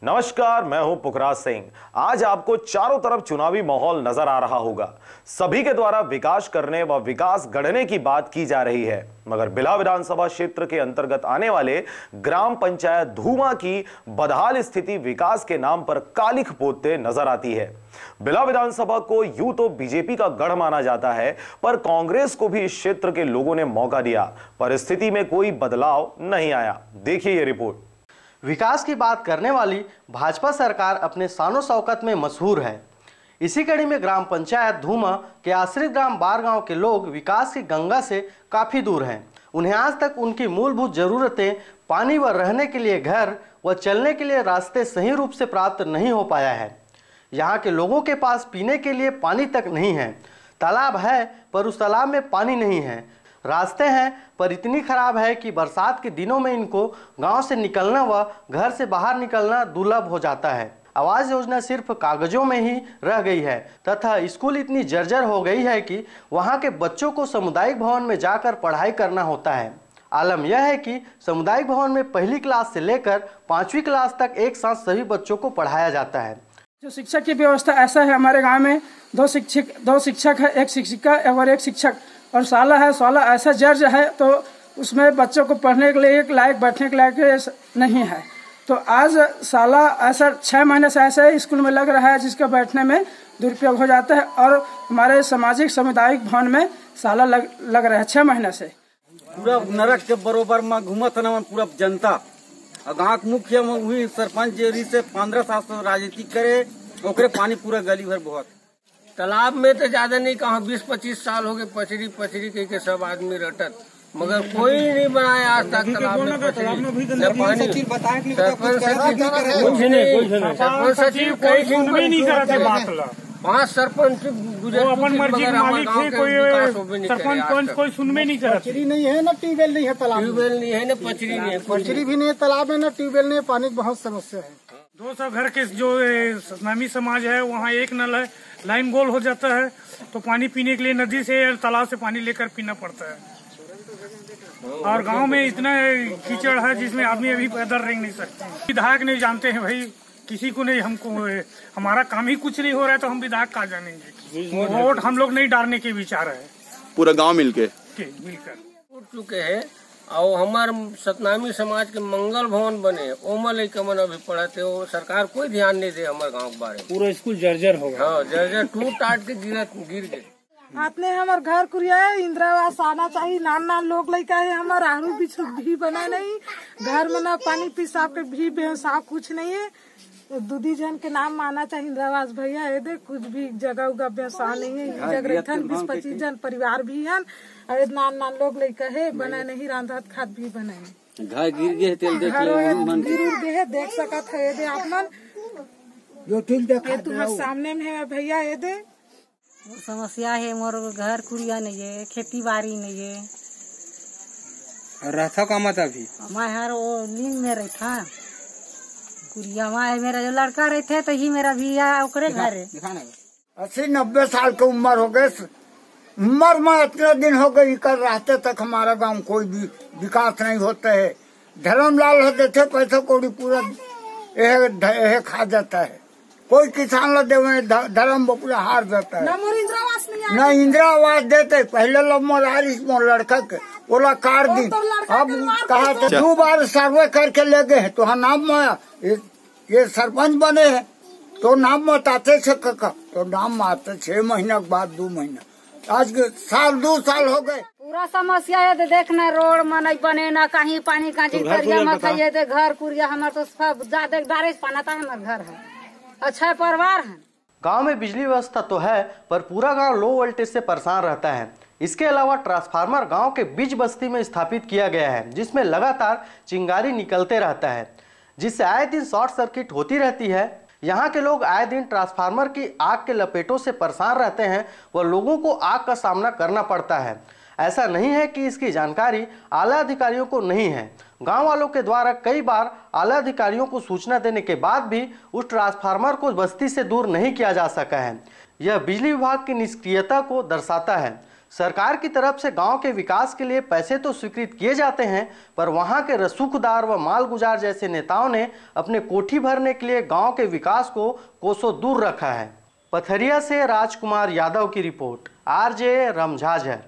नमस्कार, मैं हूं पुखराज सिंह। आज आपको चारों तरफ चुनावी माहौल नजर आ रहा होगा। सभी के द्वारा विकास करने व विकास गढ़ने की बात की जा रही है, मगर बिल्हा विधानसभा क्षेत्र के अंतर्गत आने वाले ग्राम पंचायत धूमा की बदहाल स्थिति विकास के नाम पर कालिख पोतते नजर आती है। बिल्हा विधानसभा को यूं तो बीजेपी का गढ़ माना जाता है, पर कांग्रेस को भी इस क्षेत्र के लोगों ने मौका दिया, पर स्थिति में कोई बदलाव नहीं आया। देखिए ये रिपोर्ट। विकास की बात करने वाली भाजपा सरकार अपने शानो शौकत में मशहूर है। इसी कड़ी में ग्राम पंचायत धूमा के आश्रित ग्राम बारगांव के लोग विकास की गंगा से काफ़ी दूर हैं। उन्हें आज तक उनकी मूलभूत ज़रूरतें, पानी व रहने के लिए घर व चलने के लिए रास्ते सही रूप से प्राप्त नहीं हो पाया है। यहाँ के लोगों के पास पीने के लिए पानी तक नहीं है। तालाब है पर उस तालाब में पानी नहीं है। रास्ते हैं पर इतनी खराब है कि बरसात के दिनों में इनको गांव से निकलना व घर से बाहर निकलना दुर्लभ हो जाता है। आवास योजना सिर्फ कागजों में ही रह गई है तथा स्कूल इतनी जर्जर हो गई है कि वहां के बच्चों को सामुदायिक भवन में जाकर पढ़ाई करना होता है। आलम यह है कि सामुदायिक भवन में पहली क्लास से लेकर 5वीं क्लास तक एक साथ सभी बच्चों को पढ़ाया जाता है। जो शिक्षक की व्यवस्था ऐसा है, हमारे गाँव में दो शिक्षक है, एक शिक्षिका और एक शिक्षक, और साला है। साला ऐसा जर्ज है तो उसमें बच्चों को पढ़ने के लिए एक लायक, बैठने के लायक नहीं है। तो आज साला ऐसा 6 महीने से ऐसे स्कूल में लग रहा है जिसका बैठने में दुरुपयोग हो जाता है, और हमारे सामाजिक सामुदायिक भवन में साला लग रहा है 6 महीने से। पूरा नरक के बरोबर में घूमत न पूरा जनता। गाँव के मुखिया में हुई सरपंच जेरी से 15 साल से राजनीति करे, ओकरे पानी पूरा गली भर बहुत। तालाब में तो ज्यादा नहीं, कहा 20-25 साल हो गए पचरी कह के सब आदमी रटत, मगर कोई नहीं बनाया आज तक तालाब में पानी। सरपंच सचिव कोई सुनवाई नहीं करते, 5 सरपंच अपन मर्जी के मालिक थे, कोई सरपंच कोई सुनवाई नहीं करता। पचरी नहीं है ना, ट्यूबवेल नहीं है, तालाब ट्यूबवेल नहीं है ना, पचरी नहीं है, पचरी भी नहीं है तालाब में ना, ट्यूबवेल नहीं है। पानी की बहुत समस्या है। 200 घर के जो नामी समाज है वहाँ एक नल है, लाइन गोल हो जाता है तो पानी पीने के लिए नदी से या तालाब से पानी लेकर पीना पड़ता है। और गांव में इतना कीचड़ है जिसमें आदमी अभी पैदल रेंग नहीं सकते। विधायक नहीं जानते हैं भाई, किसी को नहीं, हमको हमारा काम ही कुछ नहीं हो रहा है तो हम विधायक कहाँ जानेंगे। वोट हम लोग नहीं डालने के विचार है, पूरा गांव मिलकर उठ चुके हैं। और हमारे सतनामी समाज के मंगल भवन बने, ओमल मन अभी पढ़ते हो, सरकार कोई ध्यान नहीं दे हमारे गाँव के बारे में। पूरा स्कूल जर्जर हो गया। हाँ, जर्जर टूट टाट के गिर गए। आपने हमारे घर कुरिया है, इंदिरा आवास आना चाहिए। नान लोग लड़का है, हमारा आरू भी बना नहीं, घर में ना पानी पेशाब के भी बेसाब कुछ नहीं है। दूधी जन के नाम आना चाहिए इंदिरा आवास भैया। ये दे कुछ भी जगह उगा व्यवसाय नहीं है। जगह 20-25 जन परिवार भी है, नान लोग लड़का है, बना नहीं, रांधत खाद भी बनाए। घर गिर गए, तेल देख गिर देख सकत है। ये दे आप मन तुम्हारे सामने में है भैया। ये दे समस्या है, मोर घर कुरिया नहीं है, खेती बाड़ी नहीं है। रहता का मत अभी मैं हर वो नींद में रहता कुरिया में। मेरा जो लड़का रहते तो ही मेरा भी ओकरे घर है। 80-90 साल की उम्र हो गए, उम्र में इतने दिन हो गए कर रहते तक हमारा गांव कोई भी विकास नहीं होता है। धर्मलाल होते थे, पैसा कौड़ी पूरा खा जाता है। कोई किसान ला देवे धर्म पूरा हार जाता है। न इंदिरा आवास देते, पहले लोग लड़का के ओला कार दी। अब कहा 2 बार सर्वे करके ले गए तो हाँ नाम में ये सरपंच बने हैं तो नाम में आते से तो नाम में आते 6 महीना के बाद 2 महीना, आज 2 साल हो गए। पूरा समस्या है, देखना रोड में नहीं बने, ना कहीं पानी कांची करिया मत है। घर कुरिया हमारे तो सब ज्यादा डायरेक्ट पाना था। हमारे घर है, अच्छा परिवार है। गांव में बिजली व्यवस्था तो है पर पूरा गांव लो वोल्टेज से परेशान रहता है। इसके अलावा ट्रांसफार्मर गांव के बीच बस्ती में स्थापित किया गया है, जिसमें लगातार चिंगारी निकलते रहता है, जिससे आए दिन शॉर्ट सर्किट होती रहती है। यहाँ के लोग आए दिन ट्रांसफार्मर की आग के लपेटों से परेशान रहते हैं व लोगों को आग का सामना करना पड़ता है। ऐसा नहीं है कि इसकी जानकारी आला अधिकारियों को नहीं है। गांव वालों के द्वारा कई बार आला अधिकारियों को सूचना देने के बाद भी उस ट्रांसफार्मर को बस्ती से दूर नहीं किया जा सका है। यह बिजली विभाग की निष्क्रियता को दर्शाता है। सरकार की तरफ से गांव के विकास के लिए पैसे तो स्वीकृत किए जाते हैं, पर वहां के रसूखदार व मालगुजार जैसे नेताओं ने अपने कोठी भरने के लिए गांव के विकास को कोसों दूर रखा है। पथरिया से राजकुमार यादव की रिपोर्ट, आरजे रमझाझर।